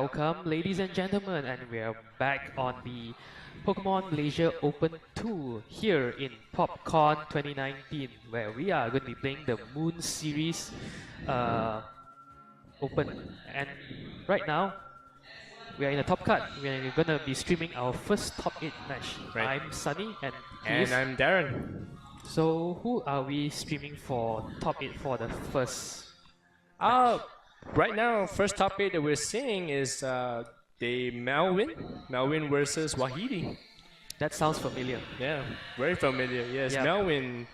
Welcome, ladies and gentlemen, and we are back on the Pokemon Malaysia Open 2 here in PopCon 2019, where we are going to be playing the Moon Series Open. And right now, we are in the top cut. We are going to be streaming our first top 8 match. Right. I'm Sunny and I'm Darren. So who are we streaming for top 8 for the first? Right now, first top 8 that we're seeing is the Melvin versus Wahidi. That sounds familiar. Yeah, very familiar. Yes, Yeah. Melvin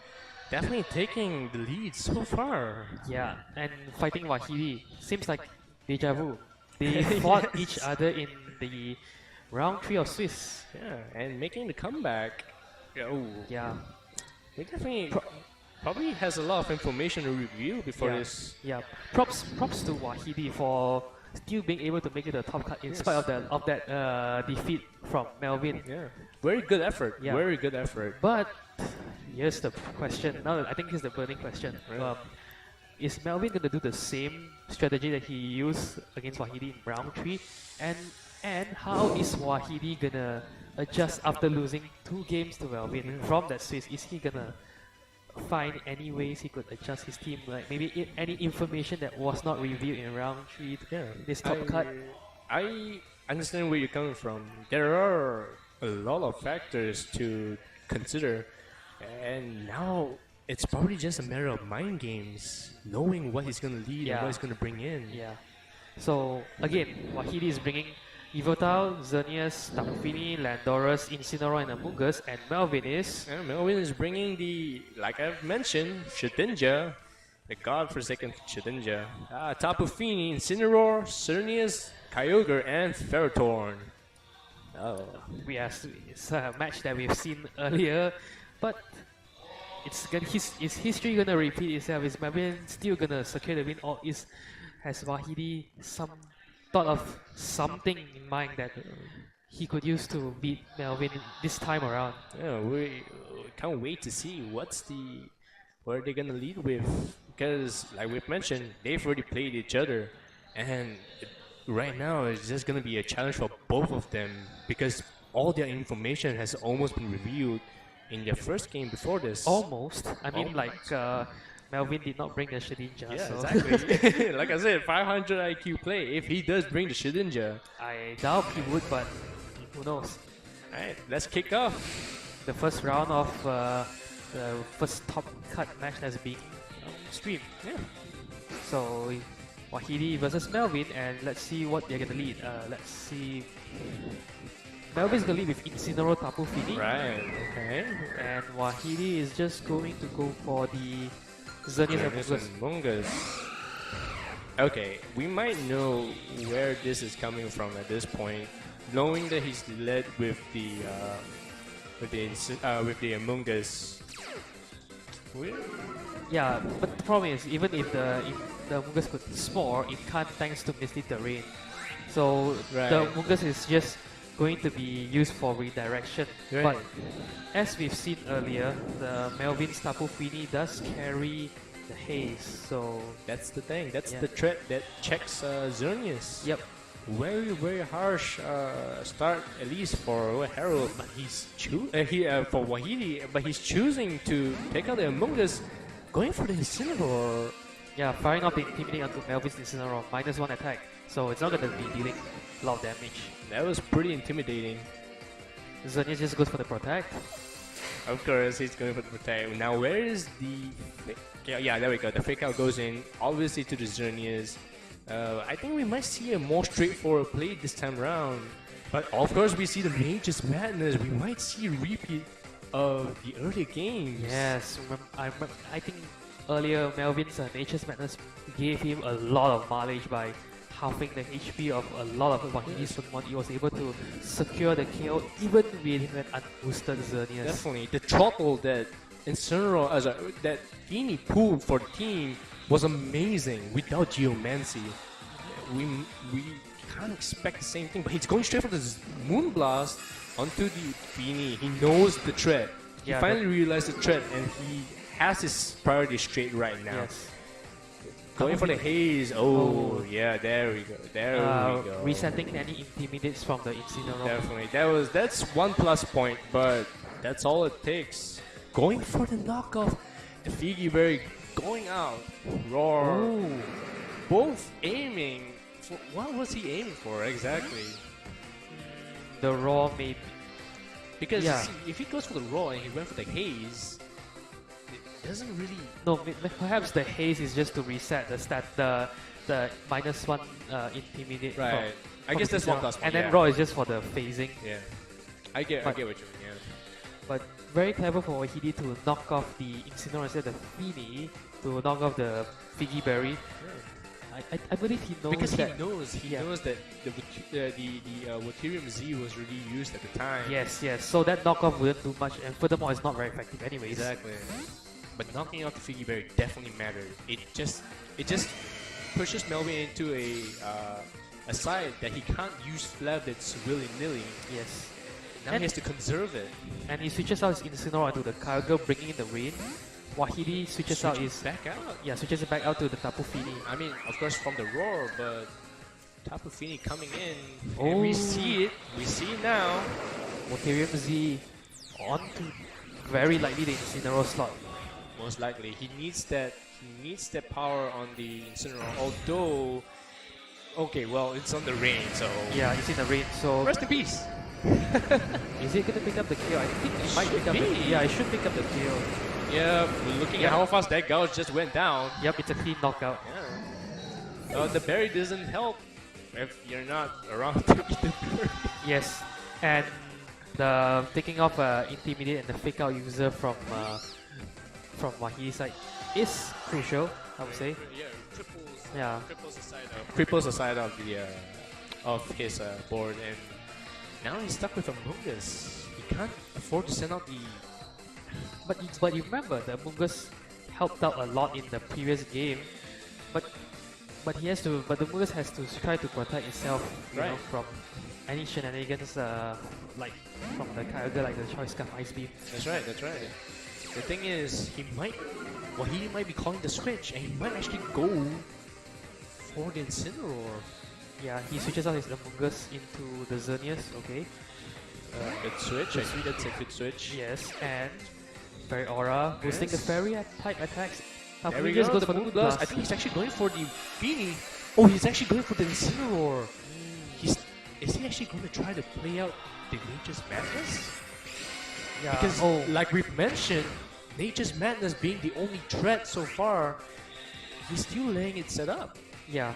definitely taking the lead so far. Yeah, and fighting Wahidi seems like deja vu. They fought each other in the round 3 of Swiss. Yeah, and making the comeback. Oh, Yeah, he definitely probably has a lot of information to review before yeah, this. yeah. Props to Wahidi for still being able to make it a top cut in spite of that defeat from Melvin. Yeah, very good effort. Yeah. Very good effort. But here's the question. Now I think here's the burning question. Right. Is Melvin going to do the same strategy that he used against Wahidi in round 3? And how is Wahidi gonna adjust after losing 2 games to Melvin from that Swiss? Is he gonna find any ways he could adjust his team? Like maybe any information that was not revealed in round 3 this top cut? I understand where you're coming from. There are a lot of factors to consider, and now it's probably just a matter of mind games, knowing what he's going to lead and what he's going to bring in. Yeah. So again, Wahidi is bringing Yveltal, Xerneas, Tapu Fini, Landorus, Incineroar, and Amoonguss, and Melvin is... And Melvin is bringing the, like I've mentioned, Shedinja, the godforsaken Shedinja, Tapu Fini, Incineroar, Xerneas, Kyogre, and Ferrothorn. Oh. It's a match that we've seen earlier, but is history gonna repeat itself? Is Melvin still gonna secure the win, or has Wahidi thought of something in mind that he could use to beat Melvin this time around? Yeah, we can't wait to see what they're gonna lead with, because like we've mentioned, they've already played each other, and right now it's just gonna be a challenge for both of them because all their information has almost been revealed in their first game before this. Almost. I mean, Melvin did not bring the Shedinja. Yeah, so exactly. Like I said, 500 IQ play. If he does bring the Shedinja, I doubt he would, but who knows? alright, let's kick off. The first round of the first top cut match that's being streamed. Yeah. So Wahidi versus Melvin, and let's see what they're gonna lead. Let's see. Melvin's gonna lead with Incineroar, Tapu Fini. Right. Okay. And Wahidi is just going to go for the Xerneas and Amoonguss. Mungus. Okay, we might know where this is coming from at this point, knowing that he's led with the Amoonguss. Yeah, but the problem is, even if the Amoonguss could spore, it can't thanks to Misty Terrain. So the Amoonguss is just going to be used for redirection. Right. But as we've seen earlier, the Melvin's Tapu Fini does carry the haze. So That's the thing. That's the threat that checks Xerneas. yep. Very harsh start, at least for Harold, but he's for Wahidi, but he's choosing to take out the Amoonguss, going for the Incineroar. Yeah, firing off the Intimidating onto Melvin's Incineroar, -1 attack. So it's not going to be dealing a lot of damage. That was pretty intimidating. Xerneas just goes for the Protect. Of course, he's going for the protect. Now, where is the... Yeah, there we go. The fake out goes in, obviously to the Xerneas. I think we might see a more straightforward play this time around. But of course, we see the Mage's Madness. We might see a repeat of the earlier games. Yes, I think earlier Melvin's Nature's Madness gave him a lot of mileage by halving the HP of a lot of Wahidi's Pokemon. He was able to secure the KO even with an unboosted Xerneas. Definitely. The throttle that Incineroar, that Fini pulled for the team was amazing without Geomancy. We can't expect the same thing, but he's going straight for the Moonblast onto the Fini. He knows the threat. He finally realized the threat, and he has his priority straight right now. Yes. Going for the haze. Oh, yeah, there we go. There we go. Resetting any intimidates from the Incineroar. Definitely. That's one plus point, but that's all it takes. Going for the knockoff. The Figgy Berry going out. Roar. Ooh. Both aiming for what was he aiming for exactly? The raw maybe. Because Yeah. see, if he goes for the raw and he went for the haze, it doesn't really. No, perhaps the haze is just to reset the the -1 intimidate. Right. I from guess the that's one Incineroar. plus one. And then yeah. raw is just for the phasing. Yeah. I get what you mean. Yeah. But very clever for Wahidi to knock off the Incineroar instead of the Fini to knock off the Figgy Berry. I believe he knows Because that. he knows that the Waterium Z was really used at the time. Yes, yes. So that knockoff wouldn't do much, and furthermore, it's not very effective anyways. Exactly. But knocking out the Figgy Berry definitely mattered. It just pushes Melvin into a side that he can't use Flavits willy-nilly. Yes. Now And- he has to conserve it. And he switches out his Incineroar into the Kyogre, bringing in the rain. Wahidi switches out Switching his back out. switches it back out to the Tapu Fini. I mean, of course, from the roar, but Tapu Fini coming in. Oh. And we see it. We see it now. Waterium Z on to very likely the Incineroar slot. Most likely, he needs that. He needs that power on the Incineroar. Although, okay, well, it's on the rain, so Yeah, it's in the rain, so rest in peace. is it gonna pick up the KO? I think it might pick up the be. Yeah, it should pick up the KO. Yeah, looking Yeah. at how fast that gouge just went down. Yep, it's a clean knockout. Yeah. The berry doesn't help if you're not around to eat the berry. Yes, and the taking off Intimidate and the fake out user from Wahidi's side is crucial, I would say. Yeah, Yeah. cripples the side of the of his board, and now he's stuck with a Mungus. He can't afford to send out the. But you remember the Mungus helped out a lot in the previous game, but the Mungus has to try to protect itself, you know, Right. from any shenanigans like from the Kyogre, like the Choice Scarf Ice Beam. That's right. That's right. The thing is, he might be calling the switch, and he might actually go for the Incineroar. Yeah, he switches out his Amoonguss into the Xerneas, okay. Good switch. I see that's a good switch. Yes, and Fairy Aura boosting the Yes. Fairy type attacks. There we Just go. goes The for Moon Moon Blast. Blast. I think he's actually going for the Fini. Oh, he's actually going for the Incineroar. Is he actually going to try to play out the Nature's Madness? Yeah. Because, oh, like we've mentioned, Nature's Madness being the only threat so far, he's still laying it set up. yeah.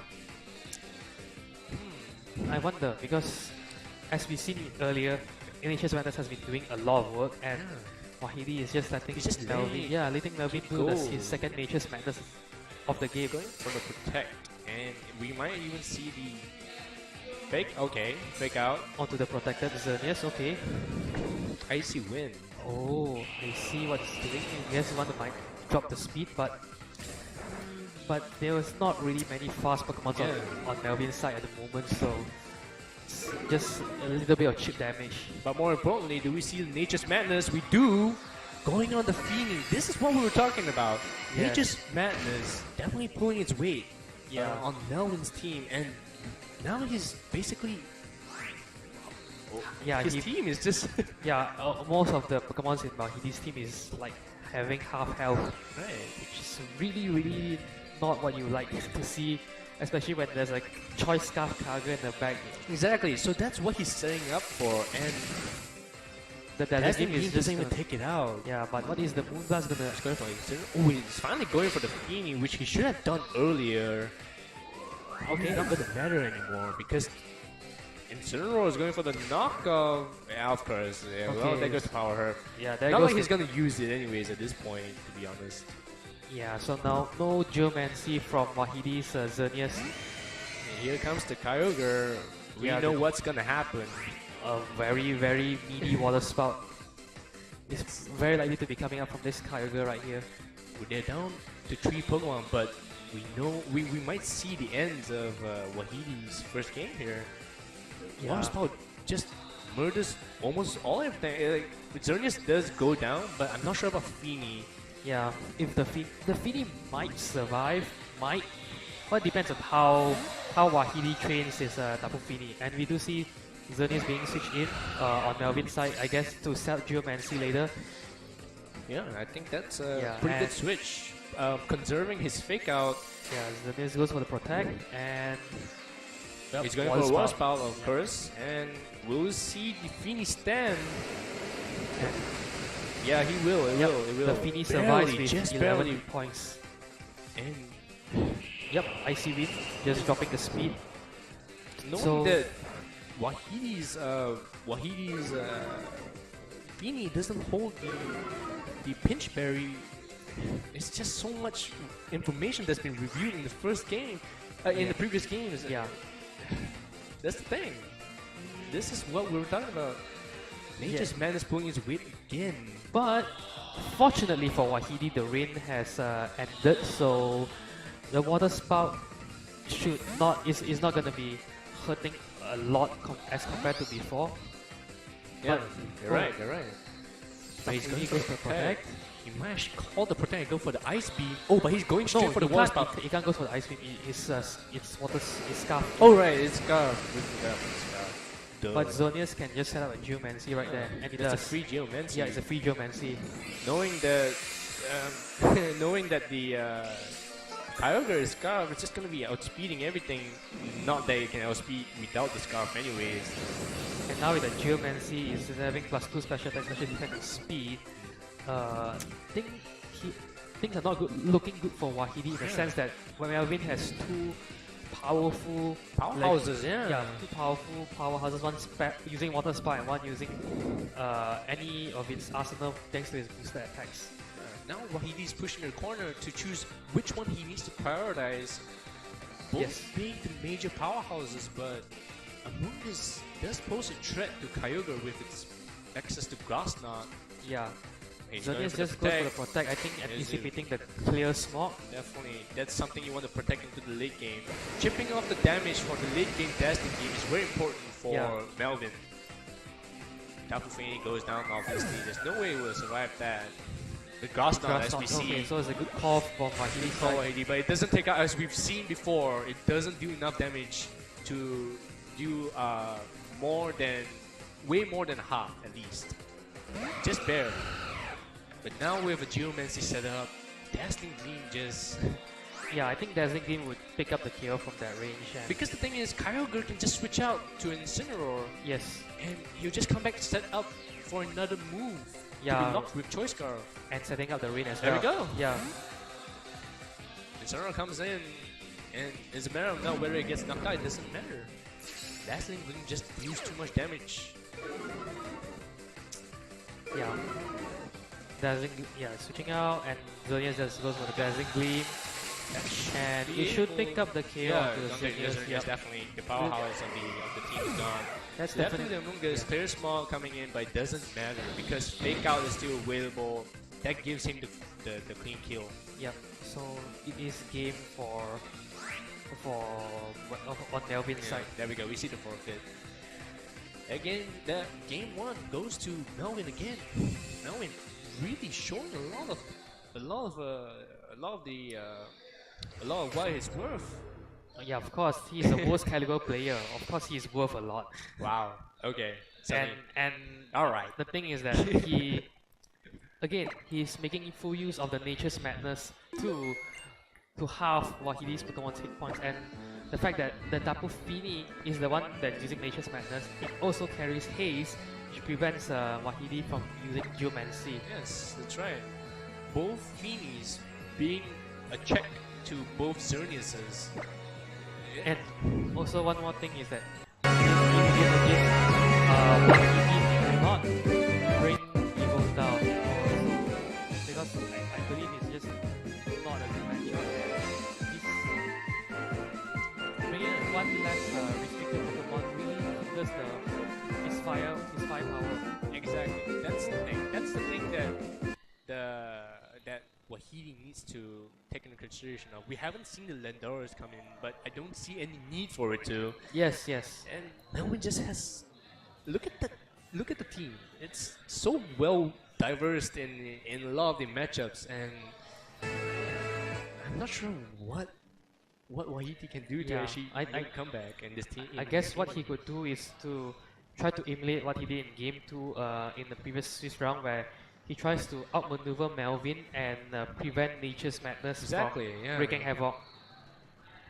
I wonder because, as we've seen earlier, Nature's Madness has been doing a lot of work, and Wahidi is just letting He's just Melvin, letting Melvin do go. his second Nature's Madness of the game. Going for the Protect, and we might even see the fake. Okay, fake out. Onto the protected Xerneas, okay. Icy Wind. Oh, they see what he's doing. Yes, one might drop the speed, but there was not really many fast Pokemon on Melvin's side at the moment, so it's just a little bit of chip damage. But more importantly, do we see the Nature's Madness? We do. Going on the Fini. This is what we were talking about. Yes. Nature's Madness definitely pulling its weight Yeah. on Melvin's team, and now he's basically. Yeah, His team is just. most of the Pokemon in Wahidi's team is like having half health, Right. which is really not what you like to see, especially when there's a Choice Scarf Kyogre in the back. Exactly. So that's what he's setting up for, and The that game is just doesn't even gonna- take it out. Yeah, but what is the Moonblast gonna? He's going for oh, he's finally going for the Fini, which he should have done earlier. Okay, not gonna matter anymore because Incineroar is going for the knockoff. Yeah, of course. Yeah, well, Okay. there goes the power herb. Yeah, there Not goes like he's the- gonna use it anyways at this point, to be honest. Yeah, so now no Geomancy from Wahidi's Xerneas. And here comes the Kyogre. We Yeah, know the- what's gonna happen. A very meaty water spout. It's very likely to be coming up from this Kyogre right here. They're down to 3 Pokemon, but we know we might see the ends of Wahidi's first game here. Yeah. Water Spout just murders almost all of them. Xerneas does go down, but I'm not sure about Fini. Yeah, if the Fini might survive, might Well, it depends on how Wahidi trains his Tapu Fini, and we do see Xerneas being switched in on Melvin's side, I guess, to sell Geomancy later. Yeah, I think that's a Yeah, pretty good and- switch. Conserving his fake out. Yeah, Xerneas goes for the protect, and He's going Water for a water Spout. spout, of course, and we'll see the Fini stand. And Yeah, he will. It will. It will. the Fini survives Barely, with just 11 barely. points. And Yep, Icy Wind, just dropping the speed. knowing So- that Wahidi's Fini doesn't hold the pinch berry. It's just so much information that's been reviewed in the first game, in the previous games. Yeah, That's the thing. This is what we were talking about. Nature's Madness pulling his weight again. but fortunately for Wahidi, the rain has ended, so the water spout is not going to be hurting a lot as compared to before. Yeah, But- you're right. You're right. But he's He going for goes the for protect. He might actually call the protect and go for the ice beam. Oh, but he's going straight No, for the he water can't, spout. he can't go for the ice beam. It's scarf. Oh right, it's Scarf. Duh. But Xerneas can just set up a Geomancy right there, and it That's a does. free Geomancy. Yeah, it's a free Geomancy. Knowing that, knowing that the Kyogre Scarf is just gonna be outspeeding everything. Not that it can outspeed without the Scarf, anyways. And now with the Geomancy, is having +2 special attack, special defense, and speed. Things are not looking good for Wahidi in the sense that when Melvin has two powerful Powerhouses, yeah. two powerful powerhouses, one using water spout and one using any of its arsenal thanks to his boosted attacks. Now Wahidi's pushing the corner to choose which one he needs to prioritize. Both Yes. being the major powerhouses, but Amoonguss does pose a threat to Kyogre with its access to Grass Knot. Yeah, He's going Xerneas for the just goes for the protect. protect. I think anticipating the clear smog. Definitely, that's something you want to protect into the late game. Chipping off the damage for the late game testing game is very important for Yeah. Melvin. Tapu Fini goes down, obviously. There's no way we'll survive that. The Grass Knot, as we see. Okay, so it's a good call from Wahidi. Call ID, but it doesn't take out, as we've seen before, it doesn't do enough damage to do way more than half at least. Just barely. But now we have a Geomancy set up. Dazzling Gleam just... Yeah, I think Dazzling Gleam would pick up the KO from that range. And Because the thing is, Kyogre can just switch out to Incineroar yes, and he'll just come back to set up for another move. To Yeah. be locked with Choice Scarf. and setting up the rain as There well. we go. Yeah, Incineroar comes in, and it's a matter of now whether it gets knocked out, it doesn't matter. Dazzling Gleam just deals too much damage. yeah. Switching out, and Xerneas just goes for the Dazzling Gleam. And it should pick up the KO Yeah, onto the Xerneas. Xerneas Yep. definitely the powerhouse of the team is gone. That's Definitely definitely. the Amoonguss, clear small coming in, but it doesn't matter because fake out is still available. That gives him the clean kill. Yep. So it is game for on Melvin's Yeah, side. there we go. We see the forfeit. Again, that game one goes to Melvin again. Melvin really showing a lot of what he's worth. Yeah, of course, he's the worst caliber player. Of course, he's worth a lot. Wow. Okay. And all right. the thing is that he's making full use of the Nature's Madness to halve Wahidi's Pokemon's hit points, and the fact that the Tapu Fini is the one that's using Nature's Madness, it also carries Haze, which prevents Wahidi from using Geomancy. Yes, that's right. Both Finis being a check to both Xerneas's. And also one more thing is that Wahidi cannot bring Evo down because I believe it's just not a good matchup. Bringing one less restricted Pokemon really hinders his firepower. Exactly. That's the thing. That's the thing that Wahidi needs to take into consideration of. We haven't seen the Landoras come in, but I don't see any need for it to. Yes, yes. And Melvin just has. Look at the team. It's so well diverse in a lot of the matchups, and I'm not sure what Wahiti can do to Yeah, actually make a comeback and this team. I guess what he could do is to try to emulate what he did in game 2 in the previous Swiss round, where he tries to outmaneuver Melvin and prevent Nature's Madness Exactly, from yeah. wreaking havoc.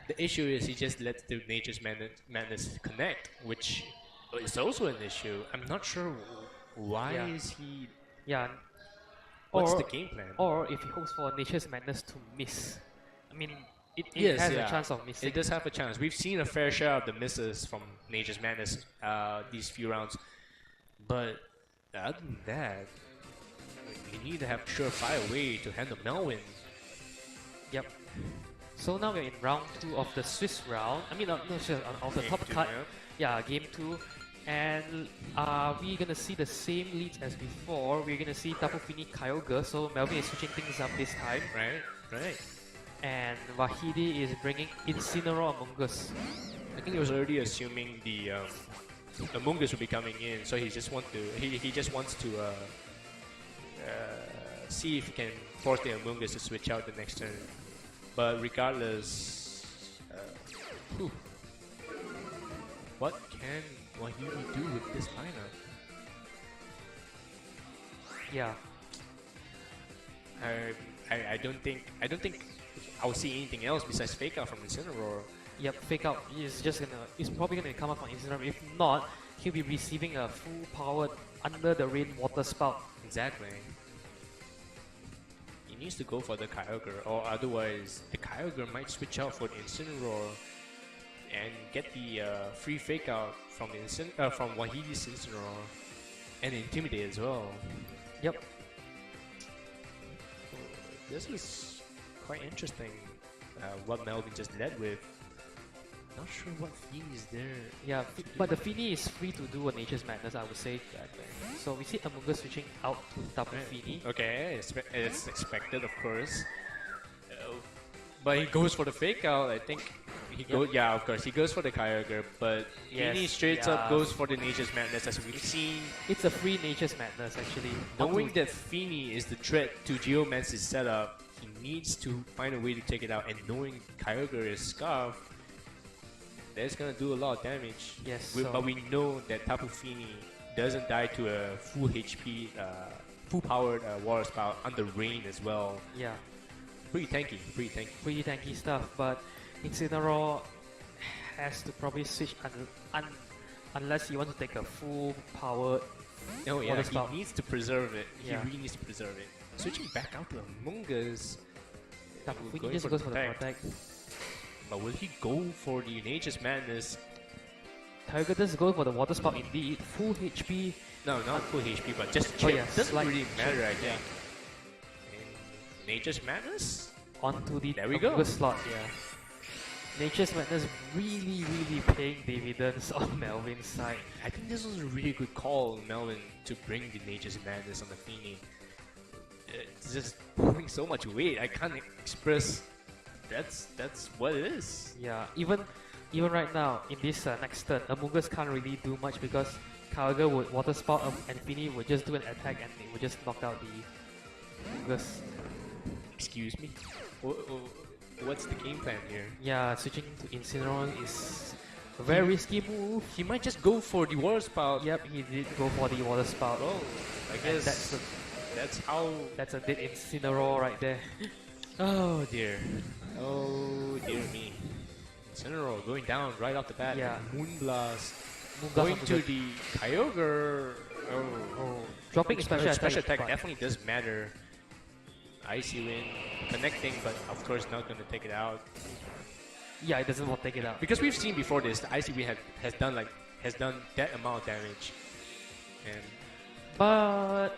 The issue is he just lets the Nature's Madness connect, which is also an issue. I'm not sure why Yeah. is he. Yeah. What's Or, the game plan? or if he hopes for Nature's Madness to miss. I mean, it Yes, has yeah. a chance of missing. It does have a chance. We've seen a fair share of the misses from Nature's Madness these few rounds, but other than that, you need to have a surefire way to handle Melvin. Yep. So now we're in round 2 of the Swiss round. I mean, no, sorry, of the Game top two, cut. yeah. Yeah, game 2. And we're gonna see the same leads as before. We're gonna see Tapu Fini Kyogre. So Melvin is switching things up this time. Right. And Wahidi is bringing Incineroar Among Us. I think he was already assuming the Among Us will be coming in, so he just wants to see if he can force the Among Us to switch out the next turn. But regardless, whew, what can Wahidi do with this lineup? Yeah. I don't think I'll see anything else besides Fake Out from Incineroar. Yep, Fake Out is probably gonna come up on Incineroar. If not, he'll be receiving a full powered Under the Rain Water Spout. Exactly. He needs to go for the Kyogre, or otherwise the Kyogre might switch out for the Incineroar and get the free Fake Out from from Wahidi's Incineroar and Intimidate as well. Yep. This is quite interesting. What Melvin just led with. Not sure what Fini is there. Yeah, but the Fini is free to do a Nature's Madness, I would say. Exactly. So we see Among Us switching out to Tapu Fini. Okay, it's expected, of course. But he goes for the Fake Out. I think he goes. Yeah, of course, he goes for the Kyogre. But Yes, Fini straight up goes for the Nature's Madness, as we've seen. It's a free Nature's Madness, actually. Knowing that Fini is the threat to Geomance's setup, he needs to find a way to take it out. And knowing Kyogre is Scarf, that's gonna do a lot of damage. Yes, But we know that Tapu Fini doesn't die to a full HP, full powered Water Spout under Rain as well. Yeah, Pretty tanky. pretty tanky stuff, but Incineroar has to probably switch unless he wants to take a full powered Oh yeah, Water Spout. he needs to preserve it. Yeah. He really needs to preserve it. Switching back out to Among Us. Tapu Fini Going just for goes for the protect. protect. But will he go for the Nature's Madness? Kyogre does go for the Water Spout indeed. Full HP. No, not full HP, but just Oh, chip. yeah, Doesn't slight really matter, chip, I think. And Nature's Madness? Onto the There we Among go. Us slot, yeah. Nature's Madness really paying dividends on Melvin's side. I think this was a really good call, Melvin, to bring the Nature's Madness on the Fini. It's just pulling so much weight. I can't express. That's what it is. Yeah, even right now in this next turn, Among Us can't really do much because Kyogre would Water Spout and Fini would just do an attack and it would just knock out the Among Us. Excuse me. What's the game plan here? Yeah, switching to Incineroar is a very risky move. He might just go for the Water Spout. Yep, he did go for the Water Spout. Oh, I And guess that's how. that's a dead Incineroar right there. Oh dear. Oh dear me. Incineroar going down right off the bat. Yeah. Moonblast. Moonblast Going onto to the- the Kyogre. Oh, dropping special attack, but- definitely does matter. Icy Wind connecting, but of course not going to take it out. Yeah, it doesn't want to take it out. Because we've seen before this, the Icy Wind has done that amount of damage. And But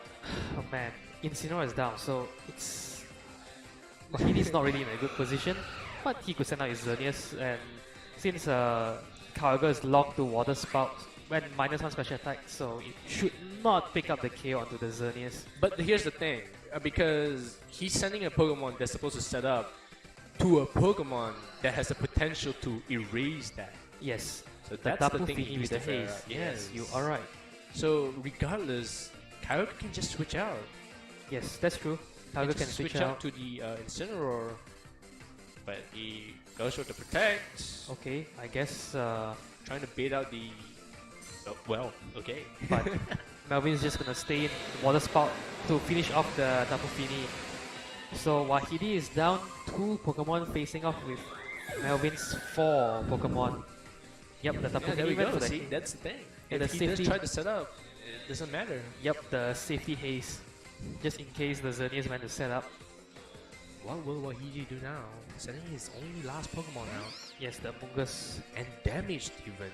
oh man, Incineroar is down, so he's not really in a good position. But he could send out his Xerneas, and since Kyogre is locked to Water Spout when -1 special attack, so it should not pick up the KO onto the Xerneas. But here's the thing, because he's sending a Pokemon that's supposed to set up to a Pokemon that has the potential to erase that. Yes, So the that's the Tapu thing he Fini needs with the to figure haze. out. Yes, you are right. So regardless, Kyogre can just switch out. Yes, that's true. Kyogre can switch out. to the Incineroar. but he goes for the protect, Okay, I guess. trying to bait out the. Oh, well, okay. But Melvin's just gonna stay in water spout to finish off the Tapu Fini. So Wahidi is down 2 Pokemon facing off with Melvin's 4 Pokemon. Yep, the Tapu Yeah, there Fini we went go. for the See, that's the thing. Yeah, If the he does safety- try to set up, it doesn't matter. Yep, the safety haze. Just in case the Xerneas went to set up. What will Wahidi do now? Setting his only last Pokemon now. Yes, the Mungus. And damaged even.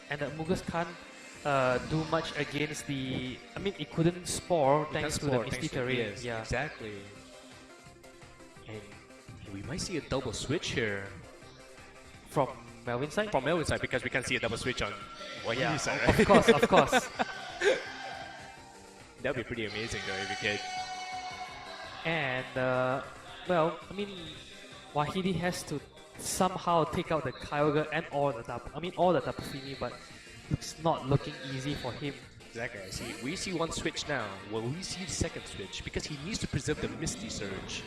And the Mungus can't do much against the... I mean, it couldn't spore thanks to the Misty Terrain. Yes, Yeah. exactly. And we might see a double switch here. From Melvin's side? From Melvin's side, because we can see a double switch on Wahidi's Yeah, side. of course, of course. That'd be pretty amazing though if we could. And, well, I mean, Wahidi has to somehow take out the Kyogre and all the Tapu Fini, but it's not looking easy for him. Exactly, I see. We see one switch now. Will we see the second switch? Because he needs to preserve the Misty Surge.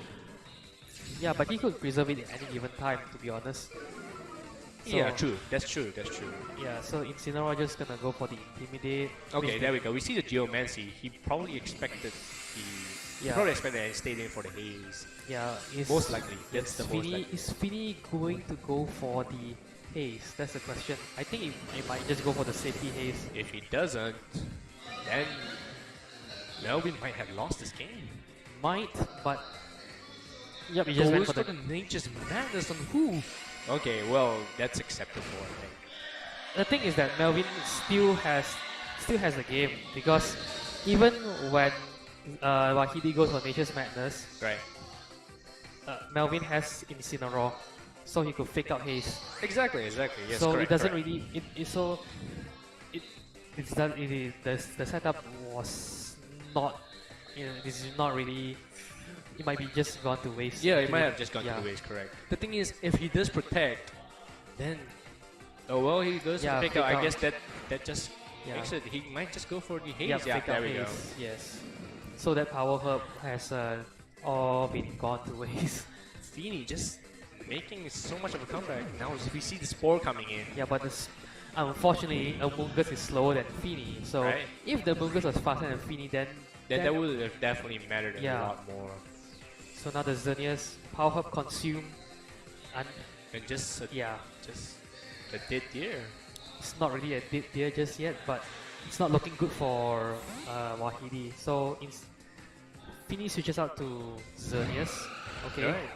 Yeah, but he could preserve it at any given time, to be honest. So, Yeah, true. That's true. That's true. Yeah, so Incineroar just gonna go for the Intimidate. Okay, which there we go. We see the Geomancy. He probably expected he Yeah. probably expected and stayed in for the haze. Yeah, is Most likely. That's the most Fini, likely. is Fini going to go for the haze? That's the question. I think he might just go for the safety haze. If he doesn't, then Melvin might have lost this game. Might, but yep, he just went Goes for for the. the Nature's Madness on who? Okay, well, that's acceptable, I think. The thing is that Melvin still has the game, because even when Wahidi goes for Nature's Madness, Right. Melvin has Incineroar, so he could fake out haze. Exactly, exactly. Yes, So correct, it doesn't correct. really the setup was not, this is not really, it might be just gone to waste. Yeah, it might have just gone Yeah. to the waste, correct. The thing is, if he does protect, then oh well, he goes Yeah, to pick fake out. I out. guess that just Yeah. makes it. He might just go for the haze. Yeah, Yeah, fake there out we go. haze, yes. So that power herb has all been gone to waste. Fini just making so much of a comeback. Now we see the spore coming in. Yeah, but unfortunately, a Mungus is slower than Fini. So Right. if the Mungus was faster than Fini, then That would have definitely mattered a Yeah. lot more. so now the Xerneas power herb consume, and And just yeah, just a dead deer. it's not really a dead deer just yet, but it's not looking good for Wahidi. So Fini switches out to Xerneas. Okay, Right.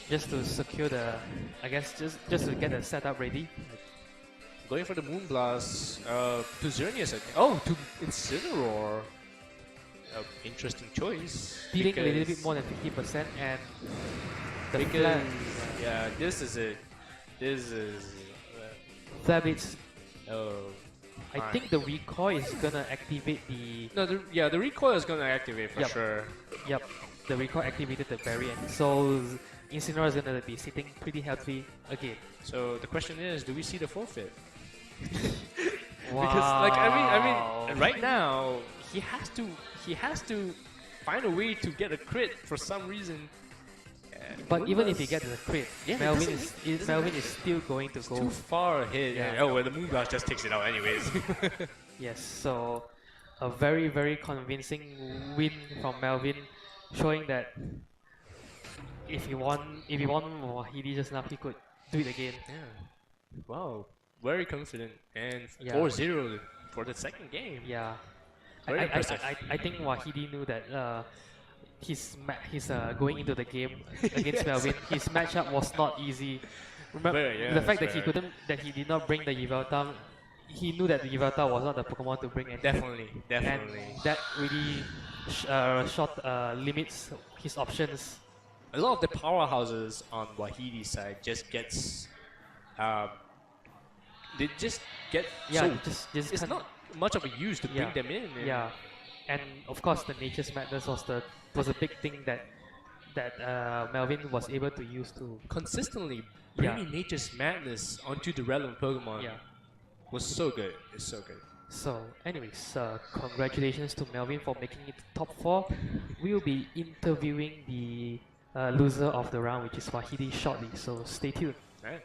just to secure the, I guess just to get the setup ready. Going for the Moonblast to Xerneas. Oh, to Incineroar. Interesting choice. Dealing a little bit because- more than 50%, and the Because yeah, this is Flabits, oh. I fine. think the recoil is gonna activate the. No, the recoil is gonna activate for Yep. sure. Yep, the recoil activated the very end. So Incineroar is gonna be sitting pretty healthy again. So the question is, do we see the forfeit? Wow. Because like I mean, right now he has to find a way to get a crit for some reason. But even if he gets the crit, Yeah, it Melvin doesn't- Melvin is still going to go. too far ahead. Yeah. Oh well, the Moonblast just takes it out anyways. Yes, so a very, very convincing win from Melvin, showing that if he won Wahidi just now, he could do it again. Yeah. Wow. Very confident and Yeah. 4-0 for the second game. Yeah, Very impressive. I think Wahidi knew that he's going into the game against Melvin. His matchup was not easy. Remember Very, yeah, the fact that's that he did not bring the Yveltal. He knew that the Yveltal was not the Pokemon to bring, and Definitely. and that really limits his options. A lot of the powerhouses on Wahidi's side just gets they just get Yeah, so just it's can't- not much of a use to Yeah. bring them in. And Yeah, and of course the Nature's Madness was a big thing that Melvin was able to use to. consistently Yeah. bringing Nature's Madness onto the relevant Pokemon Yeah. was so good. It's so good. So, anyways, congratulations to Melvin for making it to top 4. We'll be interviewing the loser of the round, which is Wahidi shortly. So stay tuned. All right.